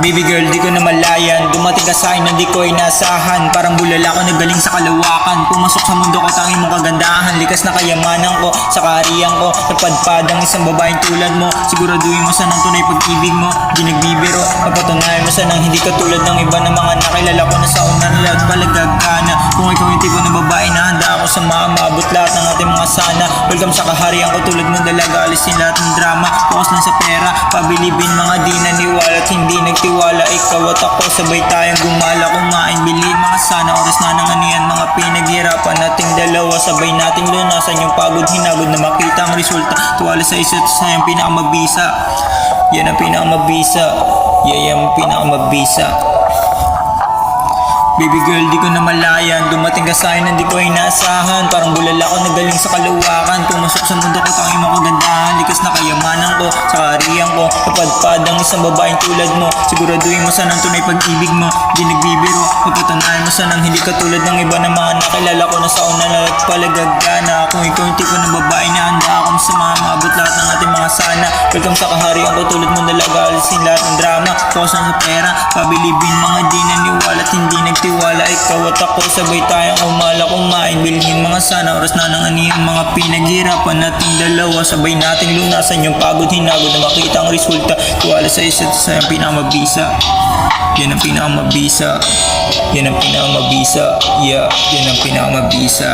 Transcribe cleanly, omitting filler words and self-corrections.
Baby girl, di ko na malayan. Dumating ka sa'kin na di ko inasahan. Parang bulala ko na galing sa kalawakan. Pumasok sa mundo ko, tanging mong kagandahan. Likas na kayamanan ko, sa kaharian ko. Napadpad ang isang babaeng tulad mo. Siguraduhin mo sanang tunay pag-ibig mo. Di nagbibiro, magpatunayan mo sanang hindi ka tulad ng iba na mga nakilala ko na sa una nila at palagagana. Kung ikaw yung tipo ng babae na handa ako sa maabot lahat ng ating mga sana. Welcome sa kaharian ko, tulad mong dalaga. Alisin lahat ng drama, focus lang sa pera. Pabilibin mga di naniwala at hindi nagtiwala. Ikaw at ako, sabay tayong gumala. Kumain, bilhin mga sana. Oras na ng aniyan, mga pinaghirapan nating dalawa. Sabay nating lunasan yung pagod, hinagod na makita ang resulta. Tuwala sa isa't isa yung pinakamabisa. Yan ang pinakamabisa. Yan ang pinakamabisa. Baby girl, di ko na malayan. Dumating ka sa'kin na di ko inaasahan. Parang bulala ko na galing sa kalawakan. Pumasok sa mundo ko, tanging mong kagandahan. Likas na kayamanan ko, sa kaharian ko. Napadpad ang isang babaeng tulad mo. Siguraduhin mo sanang tunay pag-ibig mo. Di nagbibiro, magpatunayan mo sanang hindi ka tulad ng iba na mga nakilala ko na sa una na at palagagana. Kung ikaw yung tipo ng babae na handa akong sa mga maabot lahat ng ating mga sana. Welcome sa kaharian ko, tulad mong dalaga. Alisin lahat ng drama, focus lang sa pera. Pabilibin mga di naniwala at hindi nagtiwala. Ikaw at ako, sabay tayong umala. Kumain, bilhin mga sana. Oras na ng aniyang mga pinaghirapan nating dalawa. Sabay nating lunasan yung pagod, hinagod na makita ang resulta. Tuwala sa isa't isa yung pinakamabisa. Yan ang pinakamabisa. Yan ang pinakamabisa. Yeah, yan ang pinakamabisa.